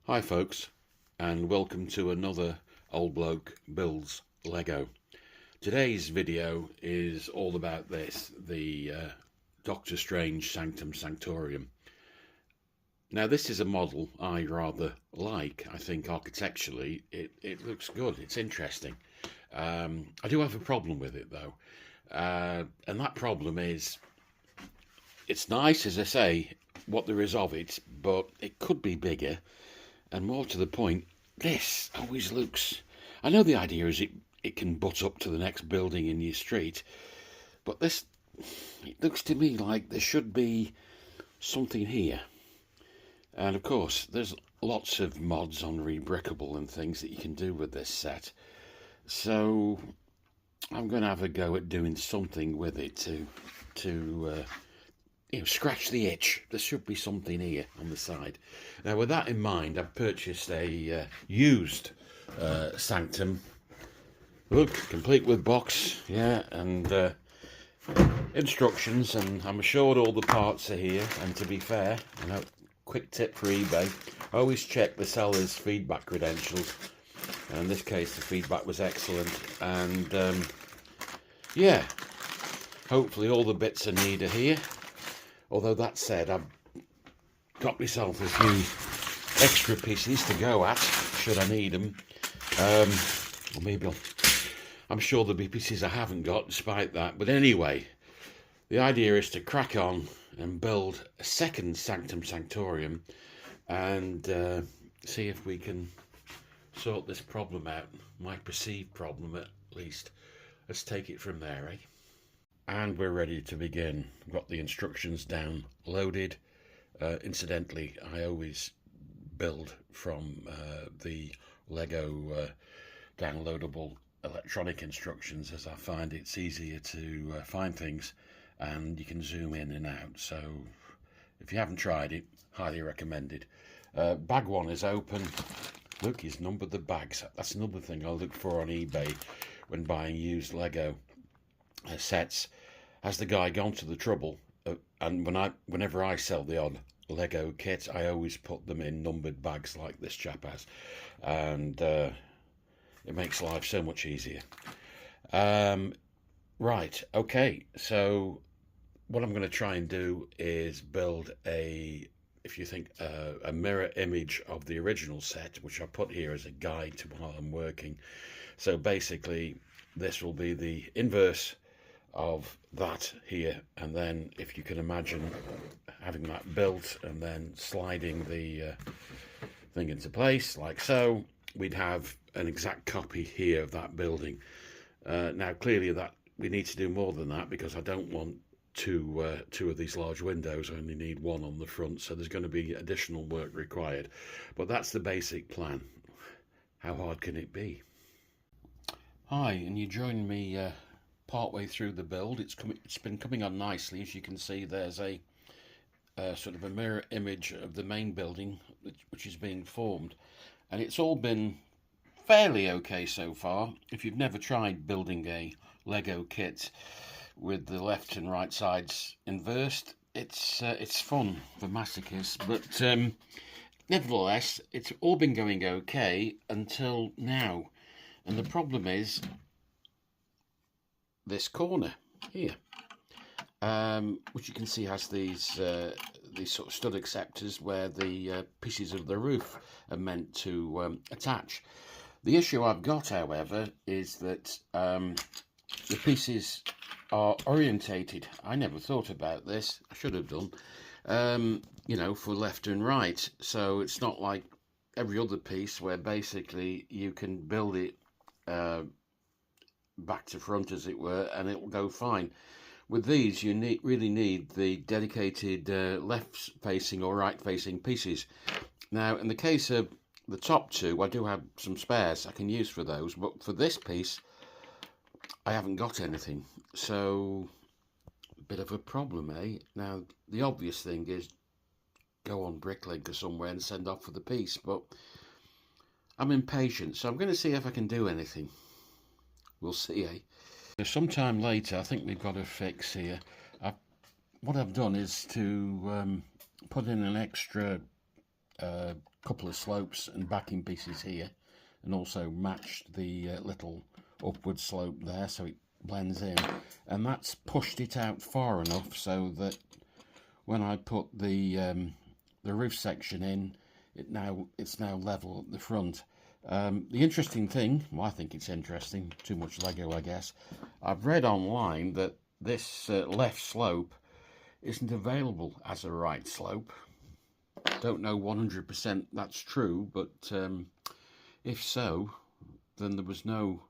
Hi folks, and welcome to another Old Bloke Builds Lego. Today's video is all about the Doctor Strange Sanctum Santorium. Now this is a model I rather like. I think architecturally it looks good, it's interesting. I do have a problem with it though, and that problem is it's nice, as I say, what there is of it, but it could be bigger. And more to the point, this always looks... I know the idea is it can butt up to the next building in your street, but this, it looks to me like there should be something here. And of course, there's lots of mods on Rebrickable and things that you can do with this set. So I'm going to have a go at doing something with it to scratch the itch. There should be something here on the side. Now, with that in mind, I've purchased a used Sanctum. Look, complete with box, yeah, and instructions, and I'm assured all the parts are here. And to be fair, quick tip for eBay, I always check the seller's feedback credentials. And in this case, the feedback was excellent. And yeah, hopefully all the bits I need are here. Although that said, I've got myself a few extra pieces to go at, should I need them. Or maybe I'm sure there'll be pieces I haven't got despite that. But anyway, the idea is to crack on and build a second Sanctum Santorium and see if we can sort this problem out. My perceived problem, at least. Let's take it from there, eh? And we're ready to begin. Got the instructions downloaded. Incidentally, I always build from the Lego downloadable electronic instructions, as I find it's easier to find things and you can zoom in and out. So if you haven't tried it, highly recommended. Bag one is open. Look, he's numbered the bags. That's another thing I look for on eBay when buying used Lego sets. Has the guy gone to the trouble? And whenever I sell the odd Lego kit, I always put them in numbered bags like this chap has, and it makes life so much easier. Right, okay, so what I'm going to try and do is build a mirror image of the original set, which I put here as a guide to while I'm working. So basically this will be the inverse of that here, and then if you can imagine having that built and then sliding the thing into place like so, we'd have an exact copy here of that building. Now clearly that we need to do more than that, because I don't want two of these large windows. I only need one on the front, so there's going to be additional work required, but that's the basic plan. How hard can it be? Hi, and you join me partway through the build. It's been coming on nicely. As you can see, there's a sort of a mirror image of the main building which is being formed, and it's all been fairly okay so far. If you've never tried building a Lego kit with the left and right sides inversed, it's fun for masochists, but nevertheless it's all been going okay until now. And the problem is this corner here, which you can see has these sort of stud acceptors where the pieces of the roof are meant to attach. The issue I've got, however, is that the pieces are orientated. I never thought about this. I should have done, for left and right. So it's not like every other piece where basically you can build it back to front, as it were, and it will go fine. With these, you really need the dedicated left-facing or right-facing pieces. Now, in the case of the top two, I do have some spares I can use for those, but for this piece, I haven't got anything. So, a bit of a problem, eh? Now, the obvious thing is go on Bricklink or somewhere and send off for the piece, but I'm impatient, so I'm going to see if I can do anything. We'll see, eh? So sometime later, I think we've got a fix here. What I've done is to put in an extra a couple of slopes and backing pieces here, and also matched the little upward slope there so it blends in, and that's pushed it out far enough so that when I put the roof section in, it's now level at the front. The interesting thing, well, I think it's interesting, too much Lego I guess, I've read online that this left slope isn't available as a right slope. Don't know 100% that's true, but if so, then there was no,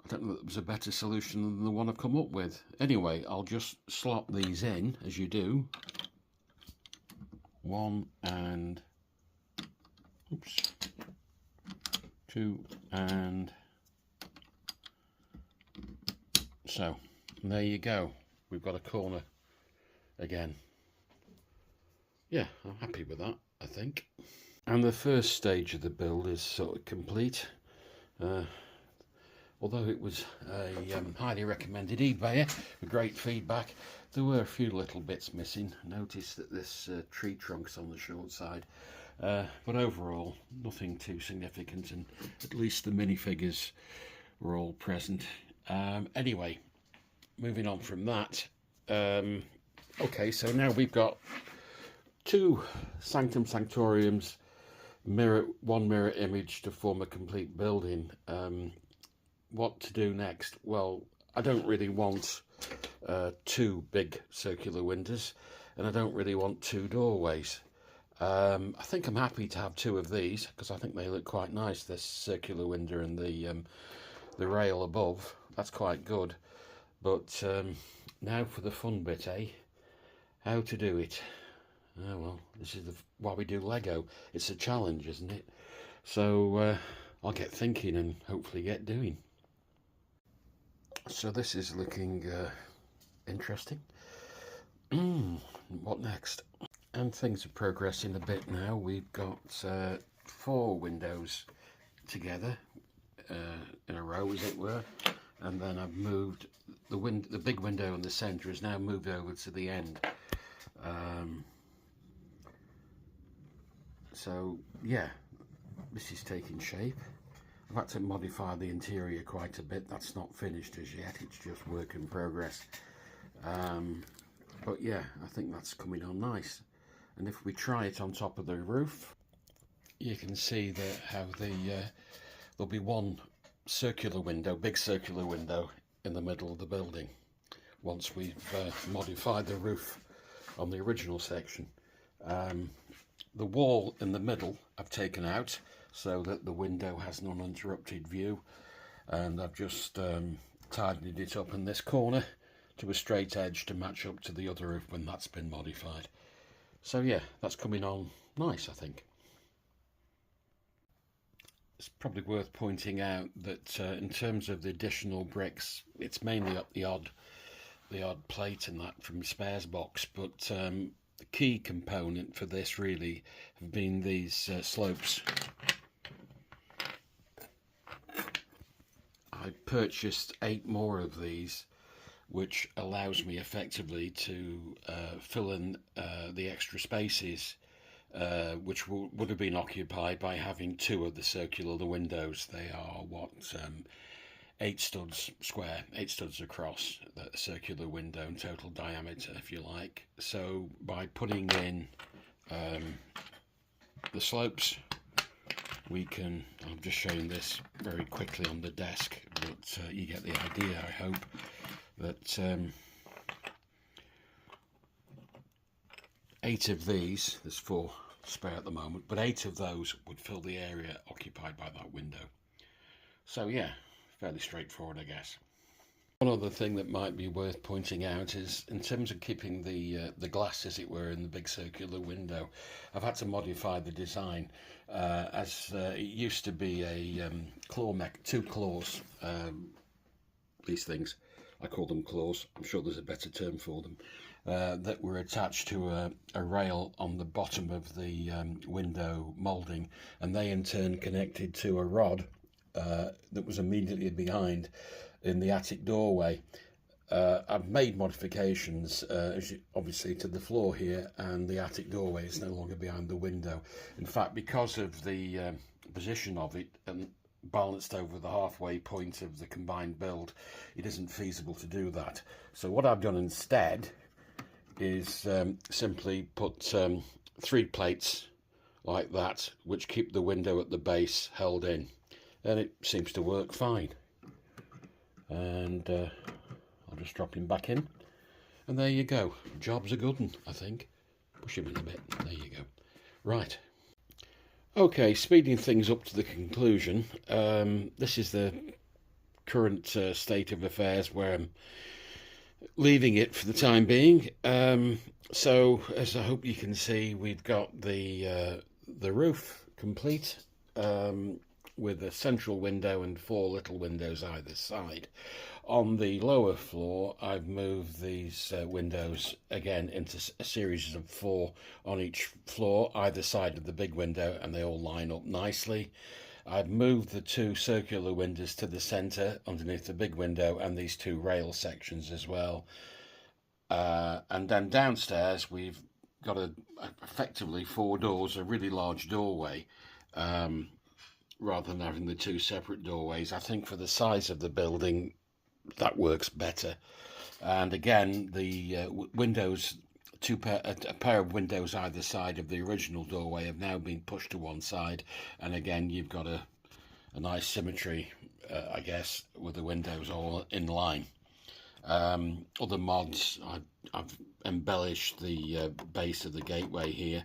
I don't know that there was a better solution than the one I've come up with. Anyway, I'll just slot these in as you do. One and, oops, two, and so there you go. We've got a corner again. Yeah, I'm happy with that, I think. And the first stage of the build is sort of complete. Although it was a highly recommended eBayer with great feedback, there were a few little bits missing. Notice that this tree trunk's on the short side, but overall nothing too significant, and at least the minifigures were all present. Anyway, moving on from that. Okay, so now we've got two Sanctum Santoriums, one mirror image to form a complete building. What to do next? Well, I don't really want two big circular windows, and I don't really want two doorways. I think I'm happy to have two of these because I think they look quite nice, this circular window and the rail above. That's quite good. But now for the fun bit, eh? How to do it? Oh well, this is why we do Lego. It's a challenge, isn't it? So I'll get thinking and hopefully get doing. So this is looking interesting. What next? And things are progressing a bit now. We've got 4 windows together in a row, as it were, and then I've moved the big window in the centre is now moved over to the end. So yeah, this is taking shape. I've had to modify the interior quite a bit. That's not finished as yet, it's just work in progress. But yeah, I think that's coming on nice. And if we try it on top of the roof, you can see that how there'll be one circular window, big circular window in the middle of the building once we've modified the roof on the original section. The wall in the middle I've taken out so that the window has an uninterrupted view, and I've just tidied it up in this corner to a straight edge to match up to the other roof when that's been modified. So yeah, that's coming on nice, I think. It's probably worth pointing out that in terms of the additional bricks, it's mainly up the odd plate and that from spares box, but the key component for this really have been these slopes. I purchased 8 more of these, which allows me effectively to fill in the extra spaces which would have been occupied by having 2 of the circular windows. They are what, 8 studs square, 8 studs across, the circular window in total diameter, if you like. So by putting in the slopes, we can, I'm just showing this very quickly on the desk, but you get the idea, I hope, that 8 of these, there's 4 spare at the moment, but 8 of those would fill the area occupied by that window. So yeah, fairly straightforward, I guess. One other thing that might be worth pointing out is in terms of keeping the glass, as it were, in the big circular window, I've had to modify the design as it used to be a claw mech, 2 claws, these things, I call them claws, I'm sure there's a better term for them, that were attached to a rail on the bottom of the window moulding, and they in turn connected to a rod that was immediately behind in the attic doorway. I've made modifications, obviously, to the floor here, and the attic doorway is no longer behind the window. In fact, because of the position of it and balanced over the halfway point of the combined build, it isn't feasible to do that. So what I've done instead is simply put 3 plates like that, which keep the window at the base held in, and it seems to work fine. And I'll just drop him back in, and there you go. Job's a good one, I think. Push him in a bit. There you go. Right. Okay, speeding things up to the conclusion. This is the current state of affairs where I'm leaving it for the time being. So, as I hope you can see, we've got the roof complete, with a central window and 4 little windows either side. On the lower floor, I've moved these windows again into a series of 4 on each floor, either side of the big window, and they all line up nicely. I've moved the 2 circular windows to the centre underneath the big window, and these 2 rail sections as well. And then downstairs, we've got effectively 4 doors, a really large doorway, rather than having the 2 separate doorways. I think for the size of the building, that works better. And again, the windows, a pair of windows either side of the original doorway have now been pushed to one side, and again you've got a nice symmetry, I guess, with the windows all in line. Other mods, I've embellished the base of the gateway here.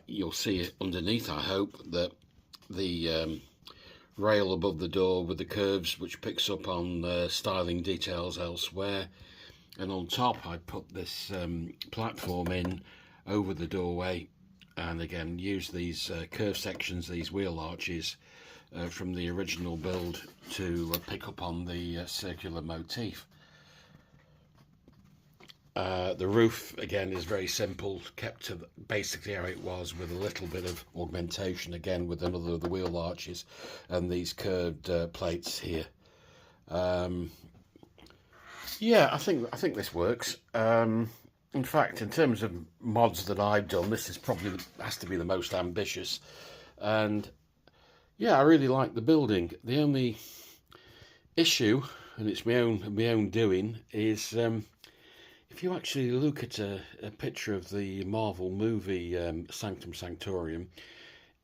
You'll see it underneath, I hope, that the rail above the door with the curves, which picks up on styling details elsewhere, and on top I put this platform in over the doorway, and again use these curve sections, these wheel arches from the original build to pick up on the circular motif. The roof again is very simple, kept to basically how it was, with a little bit of augmentation again with another of the wheel arches and these curved plates here. Yeah, I think this works. In fact, in terms of mods that I've done, this is probably has to be the most ambitious. And yeah, I really like the building. The only issue, and it's my own doing, is if you actually look at a picture of the Marvel movie Sanctum Santorium,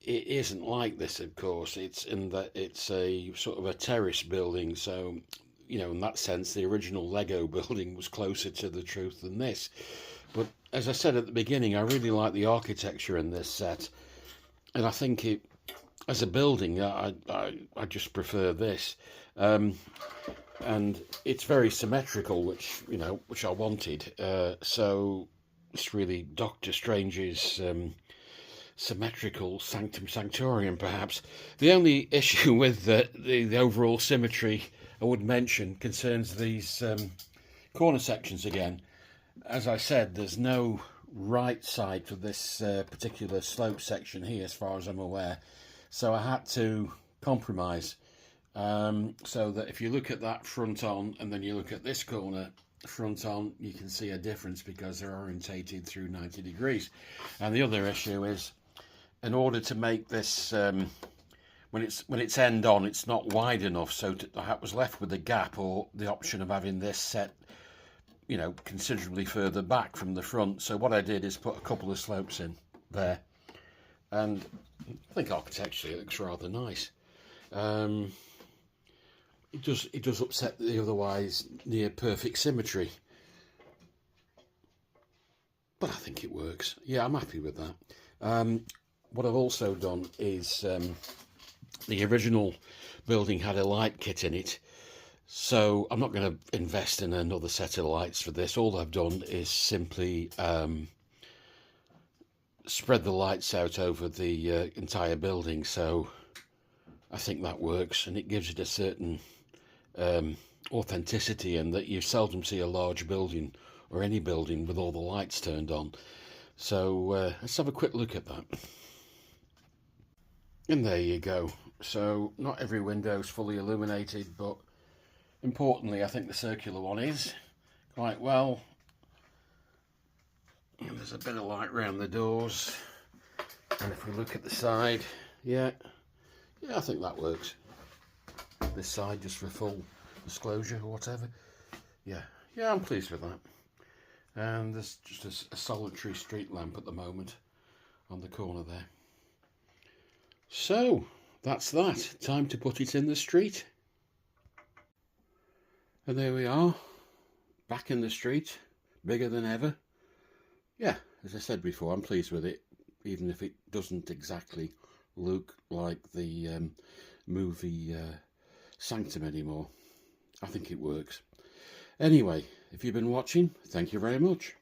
it isn't like this, of course. It's in that it's a sort of a terrace building, so you know, in that sense, the original Lego building was closer to the truth than this. But as I said at the beginning, I really like the architecture in this set, and I think it, as a building, I just prefer this. And it's very symmetrical, which I wanted. So it's really Doctor Strange's symmetrical Sanctum Santorium, perhaps. The only issue with the overall symmetry I would mention concerns these corner sections again. As I said, there's no right side for this particular slope section here, as far as I'm aware. So I had to compromise. So that if you look at that front on and then you look at this corner front on, you can see a difference because they're orientated through 90 degrees. And the other issue is, in order to make this when it's end on, it's not wide enough, so I was left with the gap or the option of having this set considerably further back from the front. So what I did is put a couple of slopes in there, and I think architecturally it looks rather nice. It does upset the otherwise near perfect symmetry, but I think it works. Yeah, I'm happy with that. What I've also done is the original building had a light kit in it, so I'm not going to invest in another set of lights for this. All I've done is simply spread the lights out over the entire building, so I think that works, and it gives it a certain authenticity, and that you seldom see a large building or any building with all the lights turned on. So let's have a quick look at that. And there you go. So not every window is fully illuminated, but Importantly, I think the circular one is quite well. And there's a bit of light around the doors. And if we look at the side, yeah, I think that works. This side, just for full disclosure or whatever. Yeah, I'm pleased with that. And there's just a solitary street lamp at the moment on the corner there. So that's that. Time to put it in the street. And there we are, back in the street, bigger than ever. Yeah, as I said before, I'm pleased with it, even if it doesn't exactly look like the movie Sanctum anymore. I think it works. Anyway, if you've been watching, thank you very much.